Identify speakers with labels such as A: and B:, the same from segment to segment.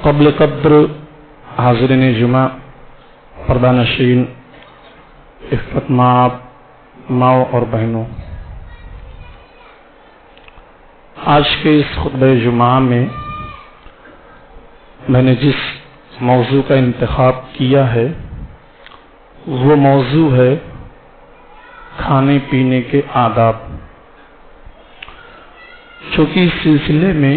A: क़ब्ल क़द्र हाज़िरीन जुमा, पर्दानशीन, इफ़्फ़त माओ और बहनों, आज के इस खुतबे जुमा में मैंने जिस मौजू का इंतखाब किया है वो मौजू है खाने पीने के आदाब। चूँकि इस सिलसिले में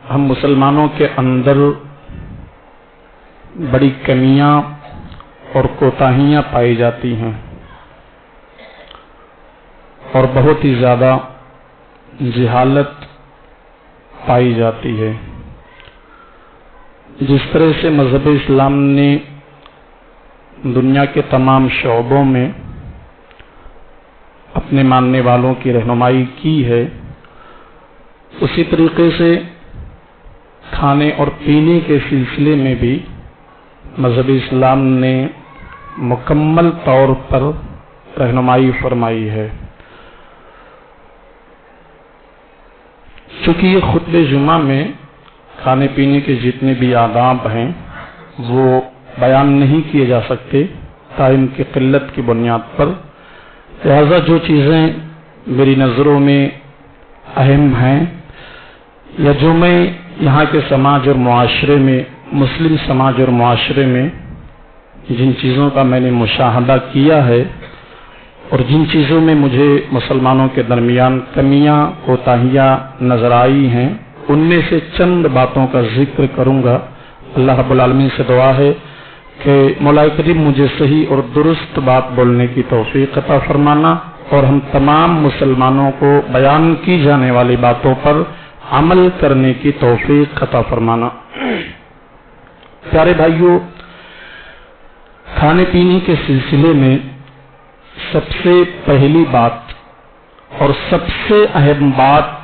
A: हम मुसलमानों के अंदर बड़ी कमियां और कोताहियां पाई जाती हैं और बहुत ही ज़्यादा जहालत पाई जाती है। जिस तरह से मज़हब इस्लाम ने दुनिया के तमाम शोबों में अपने मानने वालों की रहनुमाई की है, उसी तरीके से खाने और पीने के सिलसिले में भी मज़हब इस्लाम ने मुकम्मल तौर पर रहनुमाई फरमाई है। चूँकि ये खुतबे जुमा में खाने पीने के जितने भी आदाब हैं वो बयान नहीं किए जा सकते टाइम की किल्लत की बुनियाद पर, लिहाजा जो चीज़ें मेरी नज़रों में अहम हैं या जो मैं यहाँ के समाज और मुआशरे में, मुस्लिम समाज और मुआशरे में जिन चीज़ों का मैंने मुशाहदा किया है और जिन चीज़ों में मुझे मुसलमानों के दरमियान कमियां कोताहियां नजर आई हैं, उनमें से चंद बातों का जिक्र करूंगा। अल्लाह रब्बुल आलमीन से दुआ है कि मौला करीम मुझे सही और दुरुस्त बात बोलने की तौफीक अता फरमाना और हम तमाम मुसलमानों को बयान की जाने वाली बातों पर अमल करने की तौफीक अता फरमाना। प्यारे भाइयों, खाने पीने के सिलसिले में सबसे पहली बात और सबसे अहम बात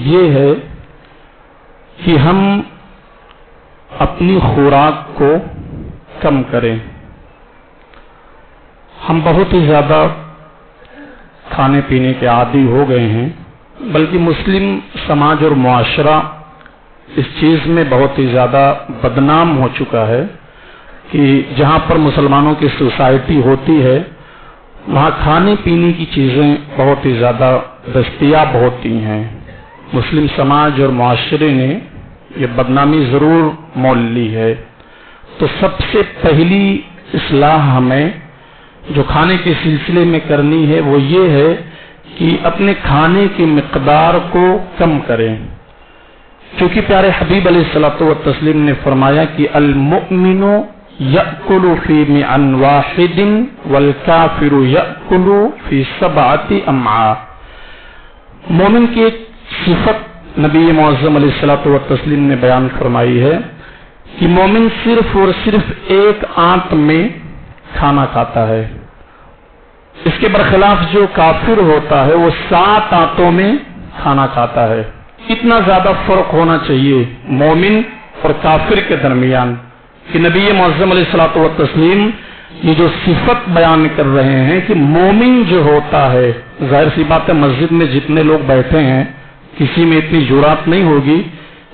A: ये है कि हम अपनी खुराक को कम करें। हम बहुत ही ज़्यादा खाने पीने के आदी हो गए हैं, बल्कि मुस्लिम समाज और मुआशरा इस चीज़ में बहुत ही ज़्यादा बदनाम हो चुका है कि जहाँ पर मुसलमानों की सोसाइटी होती है वहाँ खाने पीने की चीज़ें बहुत ही ज़्यादा दस्तयाब होती हैं। मुस्लिम समाज और मुआशरे ने ये बदनामी ज़रूर मोल ली है। तो सबसे पहली इस्लाह हमें जो खाने के सिलसिले में करनी है वो ये है कि अपने खाने की मिक़दार को कम करें, क्योंकि प्यारे हबीब अलैहिस्सलातु व तस्लीम ने फरमाया कि अल मुमिनु यअकुलु फी मिअन वाहिदिन वल काफिरु यअकुलु फी सबअति अम्आ। मोमिन की एक सिफत नबी मुअज़्ज़म अलैहिस्सलातु व तस्लीम ने बयान फरमाई है कि मोमिन सिर्फ और सिर्फ एक आंत में खाना खाता है। इसके बरखिलाफ जो काफिर होता है वो 7 आंतों में खाना खाता है। इतना ज्यादा फर्क होना चाहिए मोमिन और काफिर के दरमियान कि नबी मुअज़्ज़म अलैहिस्सलातु व तस्लीम ये जो सिफत बयान कर रहे हैं कि मोमिन जो होता है, जाहिर सी बात है मस्जिद में जितने लोग बैठे हैं किसी में इतनी जुरात नहीं होगी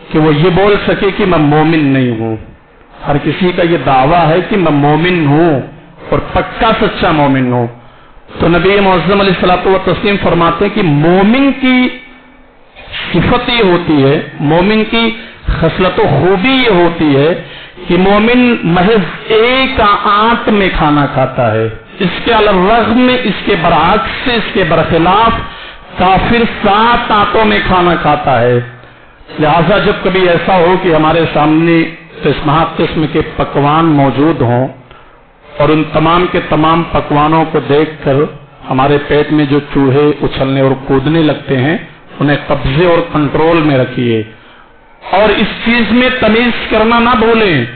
A: कि वो ये बोल सके कि मैं मोमिन नहीं हूँ। हर किसी का ये दावा है कि मैं मोमिन हूँ और पक्का सच्चा मोमिन हूँ। तो नबी मुअज़्ज़म अलैहिस्सलातु व तस्लीम फरमाते हैं कि मोमिन की सिफत ये होती है, मोमिन की खसलत खूबी ये होती है कि मोमिन महज एक आंत में खाना खाता है। इसके अलग में इसके बरअक्स से, इसके बरखिलाफ काफिर 7 आंतों में खाना खाता है। लिहाजा जब कभी ऐसा हो कि हमारे सामने किस्म के पकवान मौजूद हों और उन तमाम के तमाम पकवानों को देखकर हमारे पेट में जो चूहे उछलने और कूदने लगते हैं उन्हें कब्जे और कंट्रोल में रखिए और इस चीज में तमीज करना ना भूलें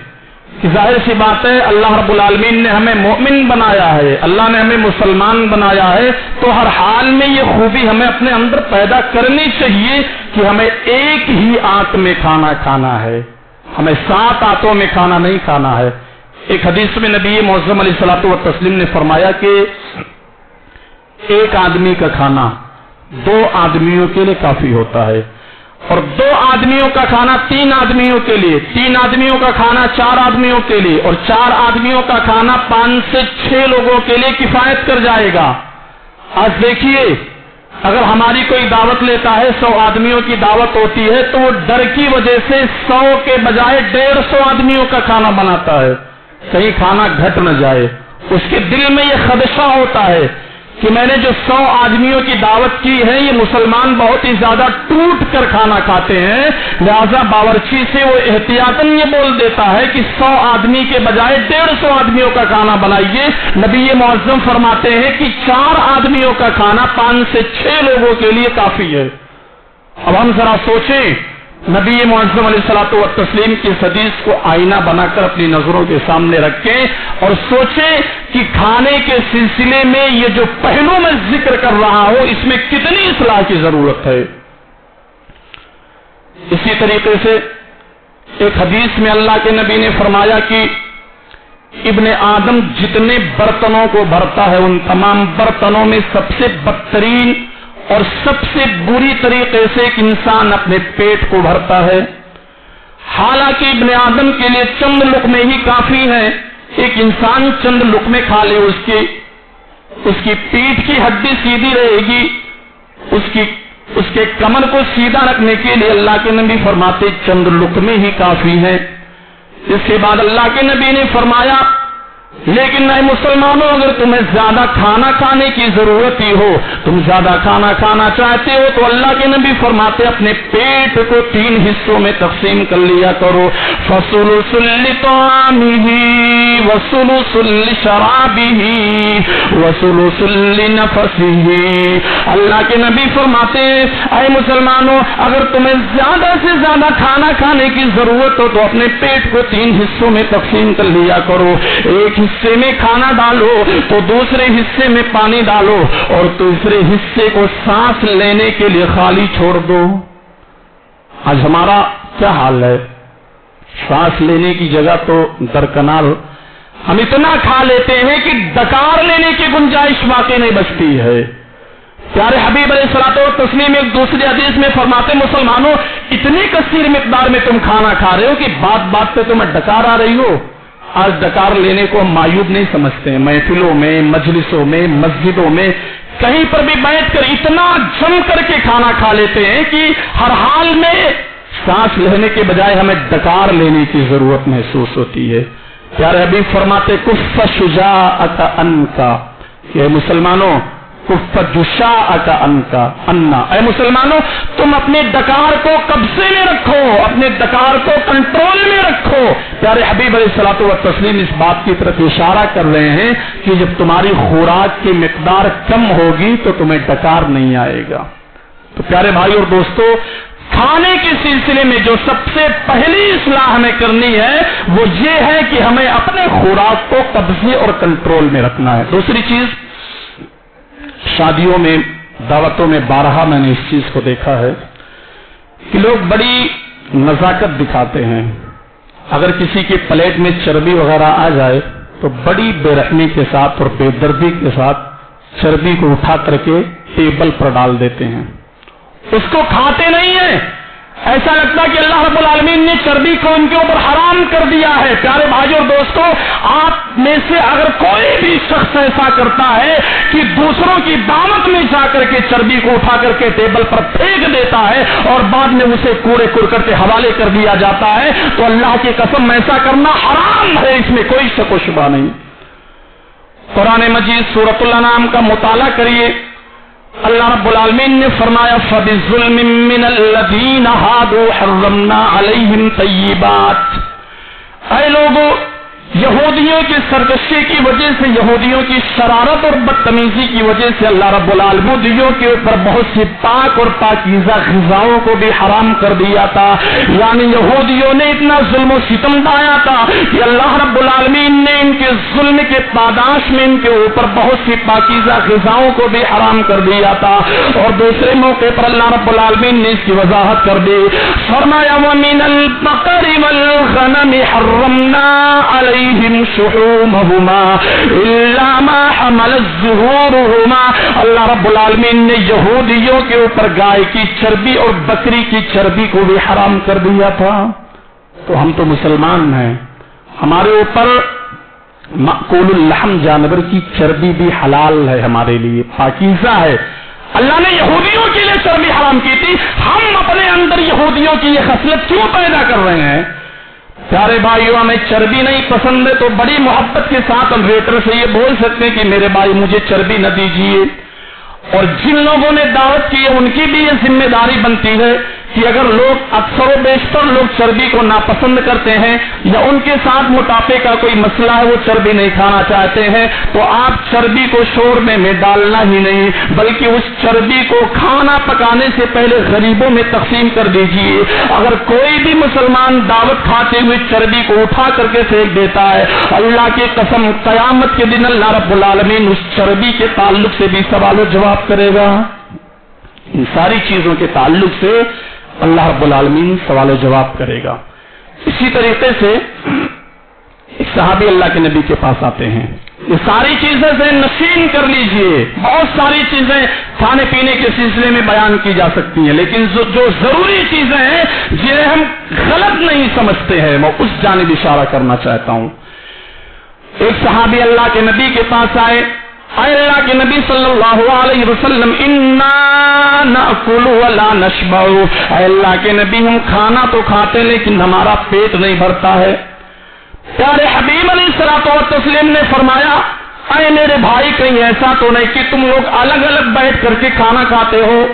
A: कि जाहिर सी बात है अल्लाह रब्बुल आलमीन ने हमें मोमिन बनाया है, अल्लाह ने हमें मुसलमान बनाया है, तो हर हाल में ये खूबी हमें अपने अंदर पैदा करनी चाहिए कि हमें एक ही आंत में खाना खाना है, हमें 7 आंतों में खाना नहीं खाना है। एक हदीस में नबी मुअज़्ज़म अलैहिस्सलातु व तस्लीम ने फरमाया कि एक आदमी का खाना 2 आदमियों के लिए काफी होता है اور 2 آدمیوں کا کھانا 3 آدمیوں کے لیے، 3 آدمیوں کا کھانا 4 آدمیوں کے لیے، اور 4 آدمیوں کا کھانا 5 سے 6 لوگوں کے لیے کفایت کر جائے گا۔ آج دیکھیے، اگر ہماری کوئی دعوت لیتا ہے، 100 آدمیوں کی دعوت ہوتی ہے، تو وہ ڈر کی وجہ سے 100 کے بجائے 150 آدمیوں کا کھانا بناتا ہے، کہیں کھانا گھٹ نہ جائے۔ اس کے دل میں یہ خدشہ ہوتا ہے کہ میں نے جو 100 آدمیوں کی دعوت کی ہے، یہ مسلمان بہت ہی زیادہ ٹوٹ کر کھانا کھاتے ہیں، لہذا باورچی سے وہ احتیاطاً یہ بول دیتا ہے کہ 100 آدمی کے بجائے 150 آدمیوں کا کھانا بنائیے۔ نبی معظم فرماتے ہیں کہ 4 آدمیوں کا کھانا 5 سے 6 لوگوں کے لیے کافی ہے۔ اب ہم ذرا سوچیں، نبی معظم علیہ الصلوۃ والتسلیم کی حدیث کو آئینہ بنا کر اپنی نظروں کے سامنے رکھیں اور سوچیں کہ کھانے کے سلسلے میں یہ جو پہلو میں ذکر کر رہا ہوں، اس میں کتنی اصلاح کی ضرورت ہے۔ اسی طریقے سے ایک حدیث میں اللہ کے نبی نے فرمایا کہ ابن آدم جتنے برتنوں کو بھرتا ہے، ان تمام برتنوں میں سب سے بدترین اور سب سے بری طریقے سے ایک انسان اپنے پیٹ کو بھرتا ہے۔ حالانکہ ابن آدم کے لیے چند لقمے ہی کافی ہیں، ایک انسان چند لقمے کھا لے، اس کی پیٹھ کی ہڈی سیدھی رہے گی، اس کے کمر کو سیدھا رکھنے کے لیے اللہ کے نبی فرماتے چند لقمے ہی کافی ہیں۔ اس کے بعد اللہ کے نبی نے فرمایا، لیکن اے مسلمانوں، اگر تمہیں زیادہ کھانا کھانے کی ضرورت ہی ہو، تم زیادہ کھانا کھانا چاہتے ہو، تو اللہ کے نبی فرماتے اپنے پیٹ کو 3 حصوں میں تقسیم کر لیا کرو، فَثُلُثٌ لِطَعَامِهِ وَثُلُثٌ لِشَرَابِهِ وَثُلُثٌ لِنَفَسِهِ۔ اللہ کے نبی فرماتے اے مسلمانوں، اگر تمہیں زیادہ سے زیادہ کھانا کھانے کی ضرورت ہو تو اپنے پیٹ کو 3 حصوں میں تقسیم کر لیا کرو، ایک حصے میں کھانا ڈالو تو دوسرے حصے میں پانی ڈالو اور تیسرے حصے کو سانس لینے کے لیے خالی چھوڑ دو۔ آج ہمارا کیا حال ہے؟ سانس لینے کی جگہ تو درکنار ہم اتنا کھا لیتے ہیں کہ ڈکار لینے کی گنجائش واقعی نہیں بچتی ہے۔ پیارے حبیب علیہ الصلوۃ والتسلیم ایک دوسری حدیث میں فرماتے مسلمانوں، اتنی کثیر مقدار میں تم کھانا کھا رہے ہو کہ بات بات پہ تمہیں ڈکار آ رہی ہو۔ آج ڈکار لینے کو ہم معیوب نہیں سمجھتے ہیں، محفلوں میں، مجلسوں میں، مسجدوں میں، کہیں پر بھی بیٹھ کر اتنا جم کر کے کھانا کھا لیتے ہیں کہ ہر حال میں سانس لینے کے بجائے ہمیں ڈکار لینے کی ضرورت محسوس ہوتی ہے۔ پیارے حبیب فرماتے کف شجاعت انکا، کہ مسلمانوں کف جشاعت انکا انا، اے مسلمانوں تم اپنے ڈکار کو قبضے میں رکھو، اپنے ڈکار کو کنٹرول میں رکھو۔ پیارے حبیب علیہ الصلوۃ والتسلیم اس بات کی طرف اشارہ کر رہے ہیں کہ جب تمہاری خوراک کی مقدار کم ہوگی تو تمہیں ڈکار نہیں آئے گا۔ تو پیارے بھائی اور دوستو، کھانے کے سلسلے میں جو سب سے پہلی اصلاح ہمیں کرنی ہے وہ یہ ہے کہ ہمیں اپنے خوراک کو قبضے اور کنٹرول میں رکھنا ہے۔ دوسری چیز، شادیوں میں، دعوتوں میں بارہا میں نے اس چیز کو دیکھا ہے کہ لوگ بڑی نزاکت دکھاتے ہیں، اگر کسی کی پلیٹ میں چربی وغیرہ آ جائے تو بڑی بے رحمی کے ساتھ اور بے دردی کے ساتھ چربی کو اٹھا کر کے ٹیبل پر ڈال دیتے ہیں، اس کو کھاتے نہیں ہیں۔ ایسا لگتا ہے کہ اللہ رب العالمین نے چربی کو ان کے اوپر حرام کر دیا ہے۔ پیارے بھائیوں اور دوستو، آپ میں سے اگر کوئی بھی شخص ایسا کرتا ہے کہ دوسروں کی دعوت میں جا کر کے چربی کو اٹھا کر کے ٹیبل پر پھینک دیتا ہے اور بعد میں اسے کوڑے کرکٹ کے حوالے کر دیا جاتا ہے، تو اللہ کی قسم ایسا کرنا حرام ہے، اس میں کوئی شک و شبہ نہیں۔ قرآن مجید سورۃ الانعام کا مطالعہ کریے، اللہ رب العالمین نے فرمایا فَبِظُلْمٍ مِّنَ الَّذِينَ هَادُوا حَرَّمْنَا عَلَيْهِمْ طَيِّبَاتٍ۔ اے لوگو، یہودیوں کی سرکشی کی وجہ سے، یہودیوں کی شرارت اور بدتمیزی کی وجہ سے اللہ رب العالمین یہودیوں کے اوپر بہت سی پاک اور پاکیزہ غذاؤں کو بھی حرام کر دیا تھا۔ یعنی یہودیوں نے اتنا ظلم و ستم ڈھایا تھا کہ اللہ رب العالمین نے ان کے ظلم کے پاداش میں ان کے اوپر بہت سی پاکیزہ غذاؤں کو بھی حرام کر دیا تھا۔ اور دوسرے موقع پر اللہ رب العالمین نے اس کی وضاحت کر دی، فرمایا وَمِنَ الْبَقَرِ وَالْغَنَمِ الغنم حرمنا علیہم شحومہما الا ما حملت ظہورہما. اللہ رب العالمین نے یہودیوں کے اوپر گائے کی چربی اور بکری کی چربی کو بھی حرام کر دیا تھا. تو ہم تو مسلمان ہیں, ہمارے اوپر مأکول اللحم جانور کی چربی بھی حلال ہے, ہمارے لیے پاکیزہ ہے. اللہ نے یہودیوں کے لیے چربی حرام کی تھی, ہم اپنے اندر یہودیوں کی یہ خصلت کیوں پیدا کر رہے ہیں؟ پیارے بھائیوں, ہمیں چربی نہیں پسند ہے تو بڑی محبت کے ساتھ ہم ویٹر سے یہ بول سکتے ہیں کہ میرے بھائی مجھے چربی نہ دیجیے. اور جن لوگوں نے دعوت کی ہے ان کی بھی یہ ذمہ داری بنتی ہے کہ اگر لوگ اکثر و بیشتر لوگ چربی کو ناپسند کرتے ہیں یا ان کے ساتھ موٹاپے کا کوئی مسئلہ ہے, وہ چربی نہیں کھانا چاہتے ہیں, تو آپ چربی کو شوربے میں ڈالنا ہی نہیں بلکہ اس چربی کو کھانا پکانے سے پہلے غریبوں میں تقسیم کر دیجیے. اگر کوئی بھی مسلمان دعوت کھاتے ہوئے چربی کو اٹھا کر کے پھینک دیتا ہے, اللہ کی قسم قیامت کے دن اللہ رب العالمین اس چربی کے تعلق سے بھی سوال و جواب کرے گا. ان ساری چیزوں کے تعلق سے اللہ رب العالمین سوال و جواب کرے گا. اسی طریقے سے ایک صحابی اللہ کے نبی کے پاس آتے ہیں, یہ ساری چیزیں سے نشین کر لیجئے. بہت ساری چیزیں کھانے پینے کے سلسلے میں بیان کی جا سکتی ہیں, لیکن جو ضروری چیزیں ہیں جنہیں ہم غلط نہیں سمجھتے ہیں میں اس جانب اشارہ کرنا چاہتا ہوں. ایک صحابی اللہ کے نبی کے پاس آئے, اے اللہ کے نبی صلی اللہ علیہ وسلم انا ناکل ولا نشبع, اے اللہ کے نبی ہم کھانا تو کھاتے لیکن ہمارا پیٹ نہیں بھرتا ہے. پیارے حبیب علیہ الصلوۃ والتسلیم نے فرمایا, اے میرے بھائی کہیں ایسا تو نہیں کہ تم لوگ الگ الگ بیٹھ کر کے کھانا کھاتے ہو؟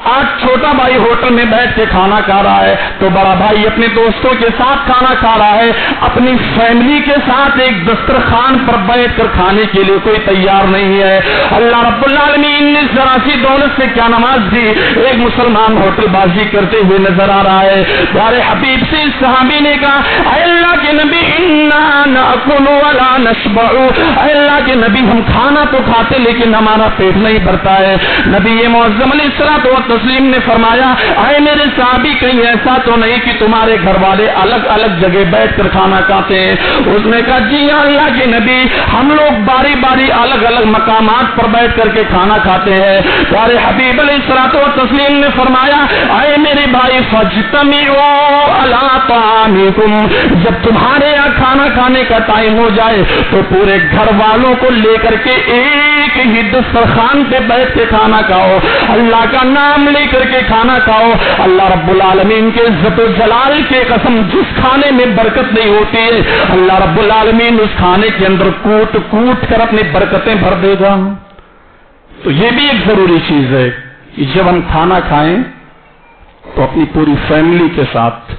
A: آج چھوٹا بھائی ہوٹل میں بیٹھ کے کھانا کھا رہا ہے تو بڑا بھائی اپنے دوستوں کے ساتھ کھانا کھا رہا ہے, اپنی فیملی کے ساتھ ایک دسترخوان پر بیٹھ کر کھانے کے لیے کوئی تیار نہیں ہے. اللہ رب العالمین نے ذرا سی دولت سے کیا نماز دی, ایک مسلمان ہوٹل بازی کرتے ہوئے نظر آ رہا ہے. پیارے حبیب سے اس صحابی نے کہا, اے اللہ کے نبی انا ناکل ولا نشبع, اے اللہ کے نبی ہم کھانا تو کھاتے لیکن ہمارا پیٹ نہیں بھرتا ہے. نبی معظم علیہ الصلوۃ تسلیم نے فرمایا, اے میرے صحابی کہیں ایسا تو نہیں کہ تمہارے گھر والے الگ الگ جگہ بیٹھ کر کھانا کھاتے ہیں؟ اس نے کہا, جی اللہ کے نبی ہم لوگ باری باری الگ الگ مقامات پر بیٹھ کر کے کھانا کھاتے ہیں. پیارے حبیب علیہ الصلوۃ والتسلیم نے فرمایا, اے میرے بھائی فاجتمعوا علی طعامکم, جب تمہارے یہاں کھانا کھانے کا ٹائم ہو جائے تو پورے گھر والوں کو لے کر کے ایک ہی دسترخوان پہ بیٹھ کے کھانا کھاؤ, اللہ کا نام لے کر کے کھانا کھاؤ. اللہ رب العالمین کے عزت و جلال کے قسم جس کھانے میں برکت نہیں ہوتی ہے اللہ رب العالمین اس کھانے کے اندر کوٹ کوٹ کر اپنی برکتیں بھر دے گا. تو یہ بھی ایک ضروری چیز ہے کہ جب ہم کھانا کھائیں تو اپنی پوری فیملی کے ساتھ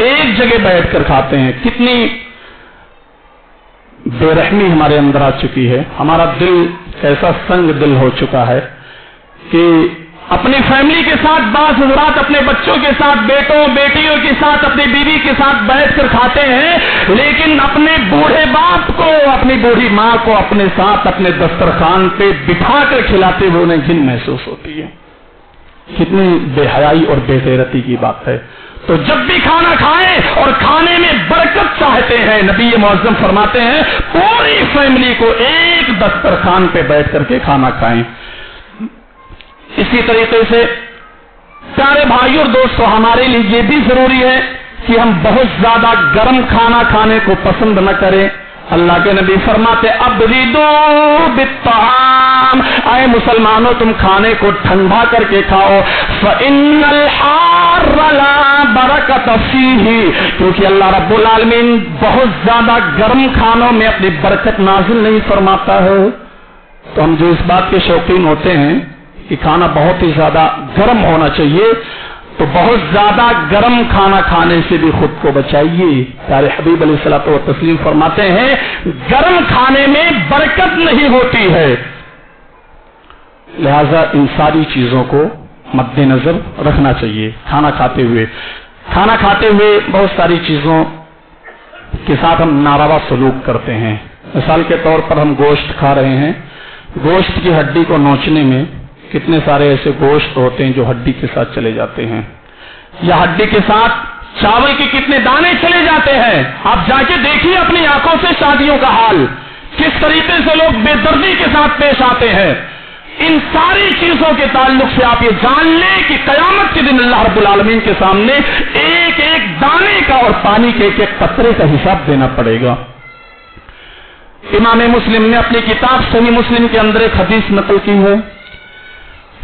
A: ایک جگہ بیٹھ کر کھاتے ہیں. کتنی بے رحمی ہمارے اندر آ چکی ہے, ہمارا دل ایسا سنگ دل ہو چکا ہے کہ اپنی فیملی کے ساتھ بعض حضرات اپنے بچوں کے ساتھ, بیٹوں بیٹیوں کے ساتھ, اپنی بیوی کے ساتھ بیٹھ کر کھاتے ہیں, لیکن اپنے بوڑھے باپ کو, اپنی بوڑھی ماں کو اپنے ساتھ اپنے دسترخوان پہ بٹھا کر کھلاتے ہوئے انہیں گھن محسوس ہوتی ہے. کتنی بے حیائی اور بے غیرتی کی بات ہے. تو جب بھی کھانا کھائیں اور کھانے میں برکت چاہتے ہیں, نبی معظم فرماتے ہیں پوری فیملی کو ایک دسترخوان پہ بیٹھ کر کے کھانا کھائیں. اسی طریقے سے پیارے بھائی اور دوستو, ہمارے لیے یہ بھی ضروری ہے کہ ہم بہت زیادہ گرم کھانا کھانے کو پسند نہ کریں. اللہ کے نبی فرماتے ابردوا بالطعام, اے مسلمانوں تم کھانے کو ٹھنڈا کر کے کھاؤ. فإن الحار لا برکت فیہ, کیونکہ اللہ رب العالمین بہت زیادہ گرم کھانوں میں اپنی برکت نازل نہیں فرماتا ہے. تو ہم جو اس بات کے شوقین ہوتے ہیں کہ کھانا بہت ہی زیادہ گرم ہونا چاہیے, تو بہت زیادہ گرم کھانا کھانے سے بھی خود کو بچائیے. پیارے حبیب علیہ الصلوۃ والتسلیم فرماتے ہیں گرم کھانے میں برکت نہیں ہوتی ہے. لہذا ان ساری چیزوں کو مد نظر رکھنا چاہیے. کھانا کھاتے ہوئے بہت ساری چیزوں کے ساتھ ہم ناروا سلوک کرتے ہیں. مثال کے طور پر ہم گوشت کھا رہے ہیں, گوشت کی ہڈی کو نوچنے میں کتنے سارے ایسے گوشت ہوتے ہیں جو ہڈی کے ساتھ چلے جاتے ہیں, یا ہڈی کے ساتھ चावल के कितने दाने चले जाते हैं। आप जाके देखिए अपनी आंखों से शादियों का हाल, किस तरीके से लोग बेदर्दी के साथ पेश आते हैं। इन सारी चीजों के ताल्लुक से आप ये जान लें कि कयामत के दिन अल्लाह रब्बुल आलमीन के सामने एक एक दाने का और पानी के एक एक कतरे का हिसाब देना पड़ेगा। इमाम मुस्लिम ने अपनी किताब सही मुस्लिम के अंदर एक हदीस नकल की है।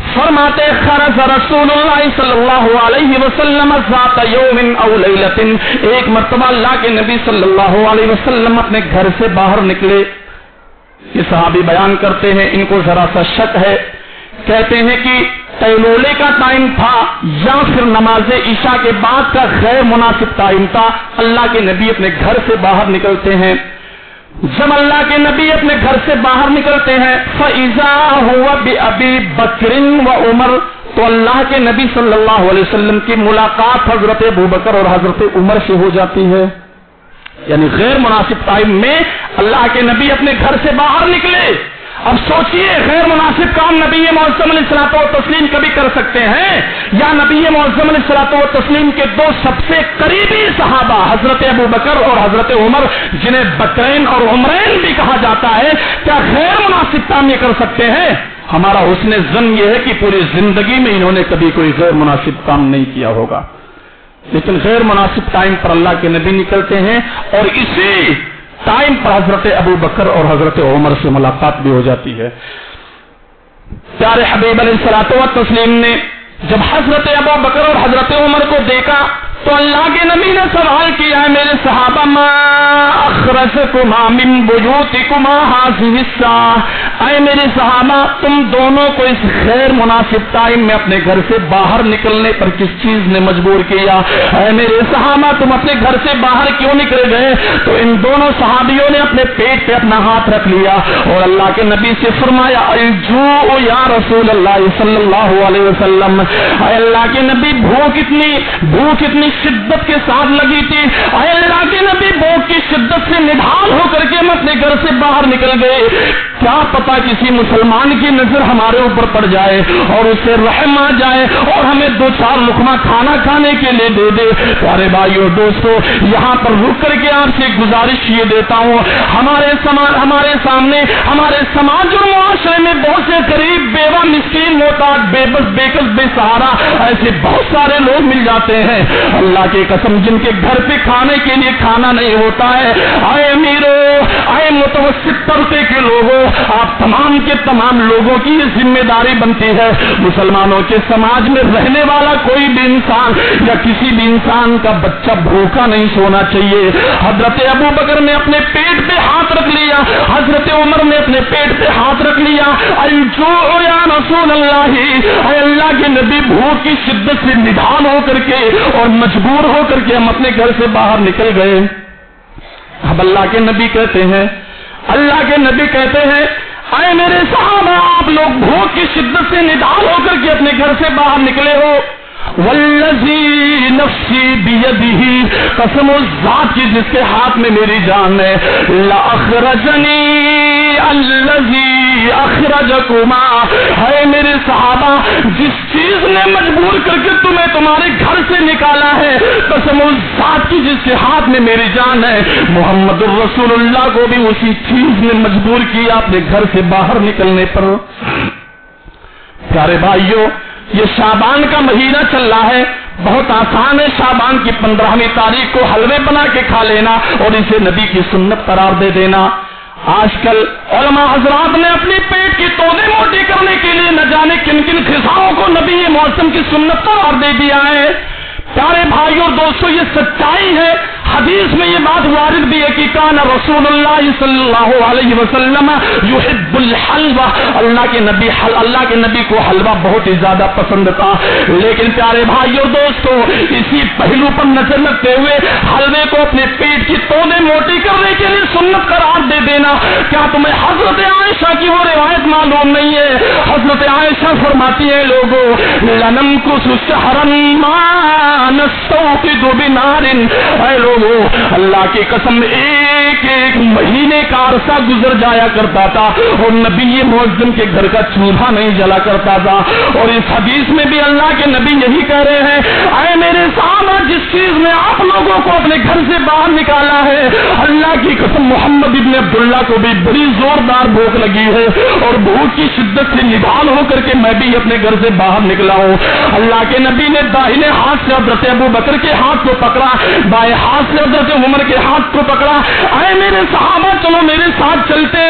A: फरमाते खरज रसूलुल्लाह सल्लल्लाहु अलैहि वसल्लम ज़ात यौमिन औ लैलतिन, एक मर्तबा अल्लाह के नबी सल्लल्लाहु अलैहि वसल्लम अपने घर से बाहर निकले। ये सहाबी बयान करते हैं, इनको जरा सा शक है, कहते हैं कि तैलोले का टाइम था या फिर नमाज ईशा के बाद का गैर मुनासिब टाइम था। अल्लाह के नबी अपने घर से बाहर निकलते हैं। जब अल्लाह के नबी अपने घर से बाहर निकलते हैं, फ़इज़ा हुवा बिअबी बकरिन व उमर, तो अल्लाह के नबी सल्लल्लाहु अलैहि वसल्लम की मुलाकात हजरत अबू बकर और हजरत उमर से हो जाती है। यानी गैर मुनासिब टाइम में अल्लाह के नबी अपने घर से बाहर निकले। अब सोचिए, गैर मुनासिब काम नबी मुअज़्ज़म अलैहिस्सलातु व तस्लीम कभी कर सकते हैं या नबी मुअज़्ज़म अलैहिस्सलातु व तस्लीम के दो सबसे करीबी सहाबा हजरत अबू बकर और हजरत उमर, जिन्हें बकरैन और उमरैन भी कहा जाता है, क्या गैर मुनासिब काम ये कर सकते हैं? हमारा हुस्न ज़न ये है कि पूरी जिंदगी में इन्होंने कभी कोई गैर मुनासिब काम नहीं किया होगा। लेकिन गैर मुनासिब टाइम पर अल्लाह के नबी निकलते हैं और इसी टाइम पर हजरत अबू बकर और हजरत उमर से मुलाकात भी हो जाती है। प्यारे हबीब अलैहिस्सलातु व तस्लीम ने जब हजरत अबू बकर और हजरत उमर को देखा तो अल्लाह के नबी ने सवाल किया, मेरे सहाबा, मा अखरजकुमा मिन बुयूतिकुमा हाज़िहि स्साअह, ऐ मेरे सहाबा, तुम दोनों को इस गैर मुनासिब टाइम में अपने घर से बाहर निकलने पर किस चीज ने मजबूर किया? ऐ मेरे सहाबा, तुम अपने घर से बाहर क्यों निकल गए? तो इन दोनों सहाबियों ने अपने पेट पे अपना हाथ रख लिया और अल्लाह के नबी से फरमाया, अल्जू या रसूल अल्लाह सल्लल्लाहु अलैहि वसल्लम, अल्लाह के नबी, भूख इतनी शिद्दत के साथ लगी थी। अल्लाह के नबी भूख की शिद्दत से निढाल होकर के हम अपने घर से बाहर निकल गए। क्या पता किसी मुसलमान की नजर हमारे ऊपर पड़ जाए और उसे रहम आ जाए और हमें दो चार लुकमा खाना खाने के लिए दे दे। प्यारे भाइयों दोस्तों, यहाँ पर रुक करके आपसे गुजारिश ये देता हूँ, हमारे सामने हमारे समाज और मुआशरे में बहुत से गरीब, बेवा, मिस्कीन, मोहताज, बेबस, बेकस, बेसहारा ऐसे बहुत सारे लोग मिल जाते हैं। अल्लाह की कसम, जिनके घर पे खाने के लिए खाना नहीं होता है। आए अमीरों, आए मुतवस्सित तबके के लोगों, आप तमाम के तमाम लोगों की ये जिम्मेदारी बनती है। मुसलमानों के समाज में रहने वाला कोई भी इंसान या किसी भी इंसान का बच्चा भूखा नहीं सोना चाहिए। हजरत अबू बकर ने अपने पेट पे हाथ रख लिया, हजरत उमर ने अपने पेट पे हाथ रख लिया। अल्जू या रसूल अल्लाह के नबी, भूख की शिद्दत से निढाल होकर के और मजबूर होकर के हम अपने घर से बाहर निकल गए। अब अल्लाह के नबी कहते हैं, आए मेरे सहाबा, आप लोग भूख की शिद्दत से निढाल होकर के अपने घर से बाहर निकले हो। वल्लज़ी नफ्सी बियदिही, कसम उस जात की जिसके हाथ में मेरी जान है, लअखरजनी अल्लज़ी अखरजकुमा, है मेरे सहाबा, जिस चीज ने मजबूर करके तुम्हें तुम्हारे घर से निकाला है, कसम उस जात की जिसके हाथ में मेरी जान है, मुहम्मदुर रसूलुल्लाह को भी उसी चीज ने मजबूर किया अपने घर से बाहर निकलने पर। प्यारे भाइयों, ये शाबान का महीना चल रहा है, बहुत आसान है शाबान की 15वीं तारीख को हलवे बना के खा लेना और इसे नबी की सुन्नत करार दे देना। आजकल उलमा हजरात ने अपनी पेट की तोदे मोटी करने के लिए न जाने किन किन खिसाओं को नबी मौसम की सुन्नत करार दे दिया है। प्यारे भाइयों दोस्तों, ये सच्चाई है। हदीस में ये बात वारिद भी है कि कान रसूलुल्लाह सल्लल्लाहु अलैहि वसल्लम युहिब्बुल हलवा, अल्लाह के नबी को हलवा बहुत ही ज्यादा पसंद था। लेकिन प्यारे भाइयों दोस्तों, इसी पहलू पर नजर रखते हुए हलवे को अपने पेट की तोदे मोटी करने के लिए सुन्नत करार दे देना, क्या तुम्हें हजरत आयशा की वो रिवायत मालूम नहीं है? हजरत आयशा फरमाती है, लोगों लनम कुछ शहरन मा नस्तौक़िदु बिनारिन, लोगों अल्लाह की कसम, एक एक महीने का अरसा गुजर जाया करता था और नबी मुअज्जम के घर का चूल्हा नहीं जला करता था। और इस हदीस में भी अल्लाह के नबी यही कह रहे हैं, आए मेरे साहबा, जिस चीज में आप लोगों को अपने घर से बाहर निकाला है, अल्लाह की कसम मोहम्मद इब्न अब्दुल्ला को भी बड़ी जोरदार भूख लगी है और भूख की शिद्दत से निढाल होकर के मैं भी अपने घर से बाहर निकला हूँ। अल्लाह के नबी ने दाहिने हाथ से हज़रत अबू बकर के हाथ को पकड़ा, बाएं हाथ से हज़रत उमर के हाथ को पकड़ा। आए मेरे सहाबा, चलो मेरे साथ चलते,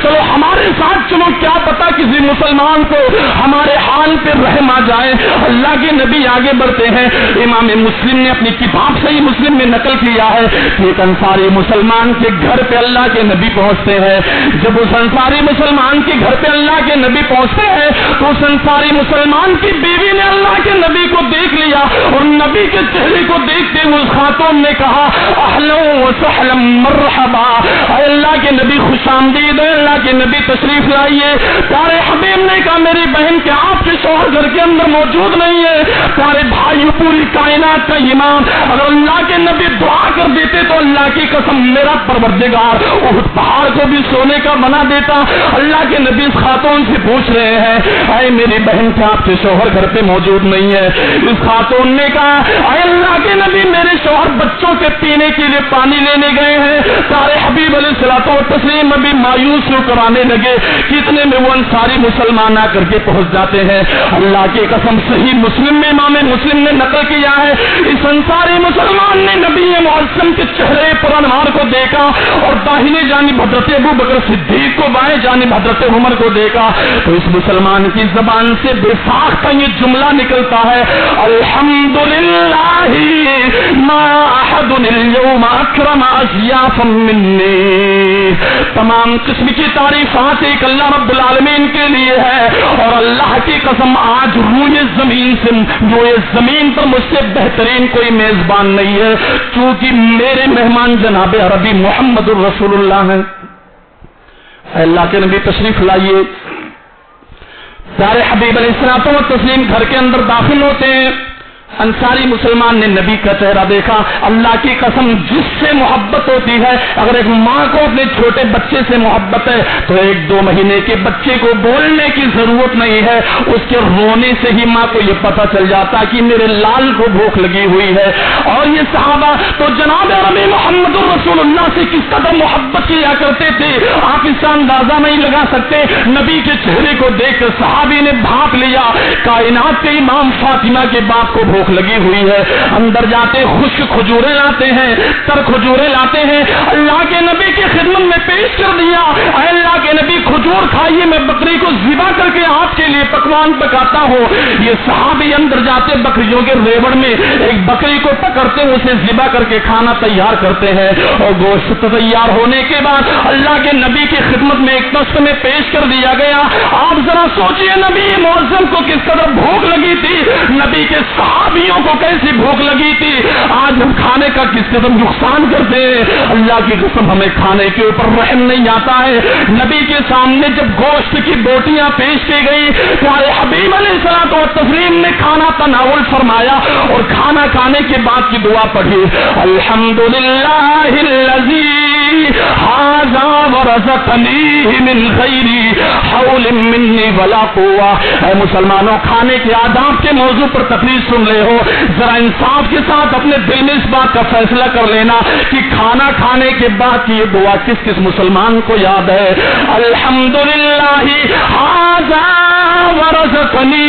A: चलो हमारे साथ चलो, क्या पता किसी मुसलमान को हमारे हाल पे रहम आ जाए। अल्लाह के नबी आगे बढ़ते हैं। इमाम मुस्लिम ने अपनी किताब सही मुस्लिम में नकल किया है कि एक अंसारी मुसलमान के घर पे अल्लाह के नबी पहुंचते हैं। जब उस अंसारी मुसलमान के घर पे अल्लाह के नबी पहुंचते हैं तो उस अंसारी मुसलमान की बीवी ने अल्लाह के नबी को देख लिया और नबी के चेहरे को देखते हुए उस खातून ने कहा, अहलन व सहलन मरहबा, अल्लाह के नबी खुशामदीद, अल्लाह के नबी तशरीफ लाइए। प्यारे हबीब ने कहा, मेरी बहन के आपके शौहर घर के अंदर मौजूद नहीं है। प्यारे भाई, पूरी कायनात का इमाम, अगर अल्लाह के नबी दुआ कर देते तो अल्लाह की कसम मेरा परवरदिगार उस पहाड़ को भी सोने का बना देता। अल्लाह के नबी इस खातून से पूछ रहे हैं, अरे मेरी बहन के आपके शौहर घर पे मौजूद नहीं है। इस खातून ने कहा, अरे अल्लाह के नबी, मेरे शौहर बच्चों के पीने के लिए पानी लेने गए हैं। सारे हबीब अलैहिस्सलातु वस्सलाम अभी मायूस होकर आने लगे। कितने में वो अंसारी मुसलमान आकर के पहुंच जाते हैं। अल्लाह की कसम सही मुस्लिम में इमाम मुस्लिम ने नकल किया है, इस अंसारी मुसलमान ने नबी मुअज्जम के चेहरे पर अनवार को देखा और दाहिने जानिब हज़रत अबू बकर सिद्दीक को, बाएं जानिब हज़रत उमर को देखा तो इस मुसलमान की जबान से बेसाख्ता ये जुमला निकलता है, अल्हम्दुलिल्लाह मा अहदुन अल-यौम अकरम अज़याफम मिन्नी। तमाम किस्म की तारीफात एक अल्लाह रब्बुल आलमीन के लिए है और अल्लाह की कसम आज रूए जमीन पर मुझसे बेहतरीन कोई मेजबान नहीं है, क्योंकि मेरे मेहमान जनाबे अरबी मोहम्मदुर रसूलुल्लाह हैं। अल्लाह के नबी तशरीफ लाइए। सारे हबीब अलैहिस्सलातु वस्सलाम घर के अंदर दाखिल होते हैं। अंसारी मुसलमान ने नबी का चेहरा देखा। अल्लाह की कसम, जिससे मोहब्बत होती है, अगर एक माँ को अपने छोटे बच्चे से मोहब्बत है तो 1-2 महीने के बच्चे को बोलने की जरूरत नहीं है, उसके रोने से ही माँ को ये पता चल जाता कि मेरे लाल को भूख लगी हुई है। और ये सहाबा तो जनाब नबी मोहम्मद रसूलुल्लाह से किस कदर मोहब्बत किया करते थे, आप इसका अंदाजा नहीं लगा सकते। नबी के चेहरे को देखकर सहाबी ने भाप लिया, कायनात के इमाम फातिमा के बाप को भूख लगी हुई है। अंदर जाते खुश्क खजूरें लाते हैं, तर खजूरें लाते हैं, अल्लाह के नबी की खिदमत में पेश कर दिया। अल्लाह के नबी, खजूर खाइए, मैं बकरी को ज़िबा करके आपके लिए पकवान पकाता हूँ। ये सहाबी अंदर जाते बकरियों के रेवड़ में एक बकरी को पकड़ते, उसे ज़िबा करके खाना तैयार करते हैं और गोश्त तैयार होने के बाद अल्लाह के नबी की खिदमत में एक तस्त में पेश कर दिया गया। आप जरा सोचिए, नबी मुअज्जम को किस कदर भूख लगी थी, नबी के सहाबियों को कैसी भूख लगी थी। आज हम खाने का किस कदर नुकसान करते हैं। अल्लाह की कसम, हमें खाने के ऊपर रहम नहीं आता है। नबी के सामने जब गोश्त की बोटियां पेश की गई, प्यारे हबीब अलैहिस्सलातु वस्सलाम ने खाना तनावुल फरमाया और खाना खाने के बाद की दुआ पढ़ी, अल्हम्दुलिल्लाहिल्लज़ी हाज़ा वरज़क़नी मिन गैरी हौलिन मिन्नी वला कुव्वा। ऐ मुसलमानों, खाने के आदाब के मौजू पर तकरीर सुन रहे हो, जरा इंसाफ के साथ अपने दिल में इस बात का फैसला कर लेना कि खाना खाने के बाद की ये दुआ किस किस मुसलमान को याद है। अल्हम्दुलिल्लाहि हाज़ा वरज़क़नी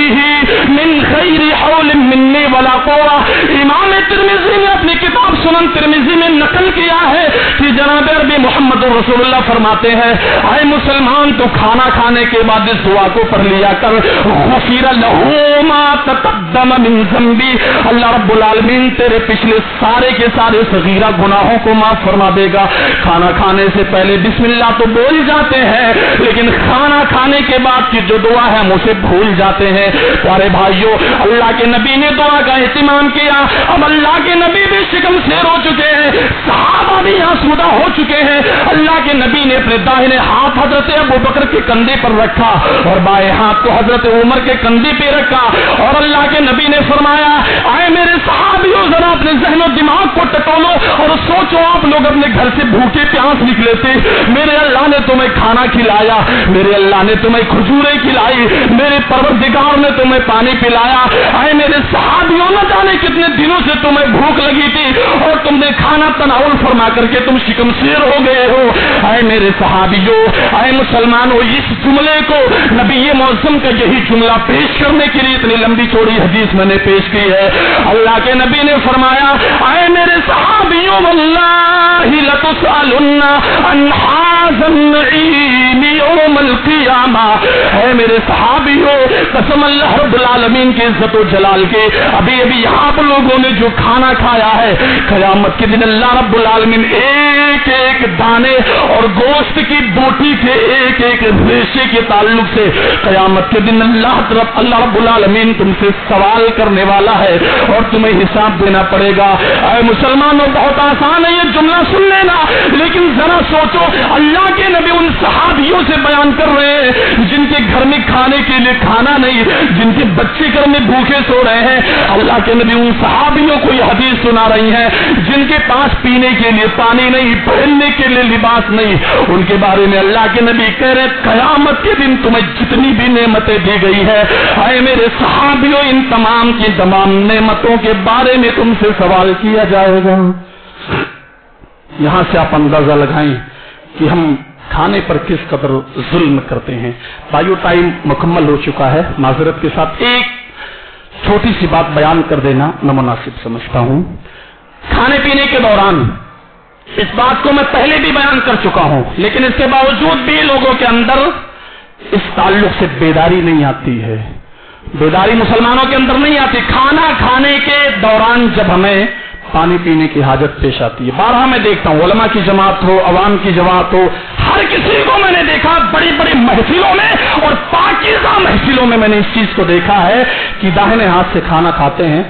A: मिन गैरी हौलिन मिन्नी वला कुव्वा। इमाम तिर्मिज़ी ने अपनी किताब सुनन तिर्मिज़ी में नकल किया है कि जनाब नबी मोहम्मद रसूलुल्लाह फरमाते हैं, आए मुसलमान, तो खाना खाने के बाद इस दुआ को पढ़ लिया कर, गुफ़िर लहू मा तक़द्दम मिन ज़ंबी। अल्लाह रब्बुल आलमीन तेरे पिछले सारे के सारे सगीरा गुनाहों को माफ फरमा देगा। खाना खाने से पहले बिस्मिल्लाह तो बोल जाते हैं, लेकिन खाना खाने के बाद की जो दुआ है हम उसे भूल जाते हैं। प्यारे भाइयों, अल्लाह के नबी ने दुआ का एहतिमाम किया। अब अल्लाह के नबी भी शिकम शेर हो चुके हैं, सहाबा भी आसुदा हो चुके हैं। अल्लाह के नबी ने अपने दाहिने हाथ हजरत अबू बकर के कंधे पर रखा और बाएं हाथ को हजरत उमर के कंधे पे रखा और अल्लाह के नबी ने फरमाया, आए मेरे सहाबियों, जरा अपने ज़हन और दिमाग को टटोलो और सोचो, आप लोग अपने घर से भूखे प्यास निकले थे, मेरे अल्लाह ने तुम्हें खाना खिलाया, मेरे अल्लाह ने तुम्हें खजूरें खिलाई, मेरे परवरदिगार ने तुम्हें पानी पिलाया। आए मेरे सहाबियों, न जाने कितने दिनों से तुम्हें भूख लगी थी और तुमने खाना तनाउल फरमा करके तुम शिकमशेर हो गए हो। आए मेरे सहाबियों, आए मुसलमानों, इस जुमले को नबी मौसम का यही जुमला पेश करने के लिए इतनी लंबी चौड़ी हदीस मैंने पेश की है। अल्लाह के नबी ने फरमाया, आए मेरे सहाबियों, वल्लाहि लतुसअलुन्ना अन हाज़न नईम यौमल क़ियामा। है मेरे सहाबियों, कसम अल्लाह रब्बुल आलमीन के इज्जत और जलाल के, अभी अभी आप लोगों ने जो खाना खाया है, क़यामत के दिन अल्लाह रब्बुल आलमीन एक एक दाने और गोश्त की बोटी के एक एक रेशे के ताल्लुक से क़यामत के दिन अल्लाह रब्बुल आलमीन तुमसे सवाल करने वाला है और तुम्हें हिसाब देना पड़ेगा। ऐ मुसलमानों, बहुत आसान है ये जुमला सुन लेना, लेकिन जरा सोचो, अल्लाह के नबी उन सहाबियों से बयान कर रहे हैं जिनके घर में खाने के लिए खाना नहीं, जिनके बच्चे घर में भूखे सो रहे हैं। अल्लाह के नबी उन सहाबियों को यह हदीस सुना रही है जिनके पास पीने के लिए पानी नहीं, पहनने के लिए लिबास नहीं। उनके बारे में अल्लाह के नबी कह रहे, कयामत के दिन तुम्हें जितनी भी नेमतें दी गई है, आए मेरे सहाबियों, इन तमाम की तमाम नेमतों के बारे में तुमसे सवाल किया जाएगा। यहां से आप अंदाजा लगाएं कि हम खाने पर किस कदर जुल्म करते हैं। भाइयों, टाइम मुकम्मल हो चुका है, माजरत के साथ एक छोटी सी बात बयान कर देना न मुनासिब समझता हूं। खाने पीने के दौरान इस बात को मैं पहले भी बयान कर चुका हूं, लेकिन इसके बावजूद भी लोगों के अंदर इस ताल्लुक से बेदारी नहीं आती है, बेदारी मुसलमानों के अंदर नहीं आती। खाना खाने के दौरान जब हमें पानी पीने की हाजत पेश आती है, बारहा मैं देखता हूं, उलमा की जमात हो, अवाम की जमात हो, हर किसी को मैंने देखा बड़ी बड़ी महफिलों में और पाकीज़ा महफिलों में मैंने इस चीज को देखा है कि दाहिने हाथ से खाना खाते हैं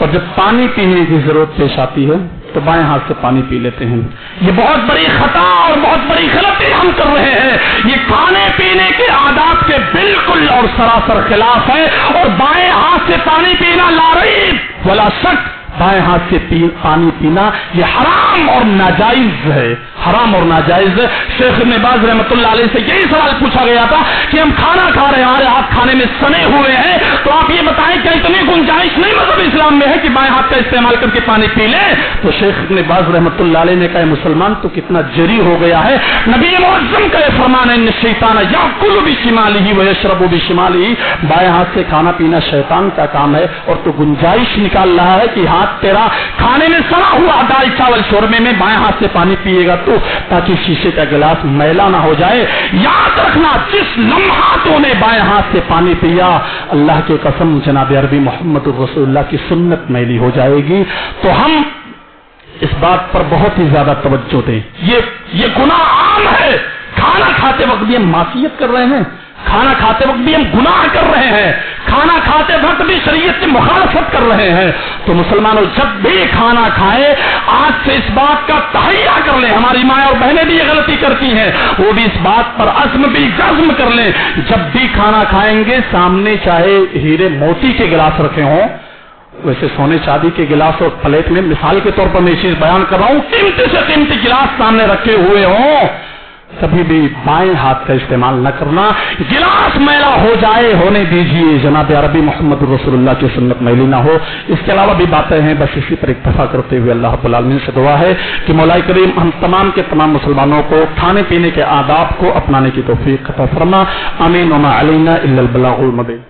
A: और जब पानी पीने की जरूरत पेश आती है तो बाएं हाथ से पानी पी लेते हैं। ये बहुत बड़ी खता और बहुत बड़ी गलती हम कर रहे हैं। ये खाने पीने के आदाब के बिल्कुल और सरासर खिलाफ है और बाएं हाथ से पानी पीना लारीब वला शक, बाएं हाथ से पानी पीना ये हराम और नाजायज है, हराम और नाजायज है। शेख इब्न बाज रहमतुल्लाह अलैह से यही सवाल पूछा गया था कि हम खाना खा रहे हैं, हमारे हाथ खाने में सने हुए हैं, तो आप ये बताएं क्या इतनी गुंजाइश नहीं मज़हब इस्लाम में है कि बाएं हाथ का इस्तेमाल करके पानी पी ले? तो शेख इब्न बाज रहमतुल्लाह अलैह ने कहा, मुसलमान तो कितना जरी हो गया है। नबी मुअज़्ज़म का यह फरमान है, इन्न शैतान याकुलु बिशिमालिही व यशरबु बिशिमालिही, बाएं हाथ से खाना पीना शैतान का काम है और तो गुंजाइश निकाल रहा है कि हाथ तेरा खाने में सड़ा हुआ दाल चावल शोरमे में बाएं हाथ से पानी पिएगा तो, ताकि शीशे का गिलास मैला ना हो जाए। याद रखना, जिस लम्हा तूने बाएं हाथ से पानी पिया, अल्लाह के कसम जनाब अरबी मोहम्मद रसूलुल्लाह की सुन्नत मैली हो जाएगी। तो हम इस बात पर बहुत ही ज्यादा तवज्जो दें। ये गुनाह आम है, खाना खाते वक्त भी हम मासियत कर रहे हैं, खाना खाते वक्त भी हम गुनाह कर रहे हैं, खाना खाते वक्त भी शरीयत की मुखालफत कर रहे हैं। तो मुसलमानों, जब भी खाना खाएं, आज से इस बात का तहैया कर लें, हमारी माएँ और बहनें भी ये गलती करती हैं, वो भी इस बात पर अज़्म भी जज़्म कर लें, जब भी खाना खाएंगे सामने चाहे हीरे मोती के गिलास रखे हों, वैसे सोने चांदी के गिलास और प्लेट में, मिसाल के तौर पर मैं चीज बयान कर रहा हूं, कीमती से कीमती गिलास सामने रखे हुए हों, कभी भी बाएं हाथ का इस्तेमाल न करना। गिलास मैला हो जाए होने दीजिए, जनाब अरबी मोहम्मद रसूलुल्लाह की सुन्नत मैली ना हो। इसके अलावा भी बातें हैं, बस इसी पर इक्तफा करते हुए अल्लाह रब्बुल आलमीन से दुआ है कि मौला करीम हम तमाम के तमाम मुसलमानों को खाने पीने के आदाब को अपनाने की तौफीक अता फरमा। आमीन व मा अलैना इल्लल बलागुल मुबीन।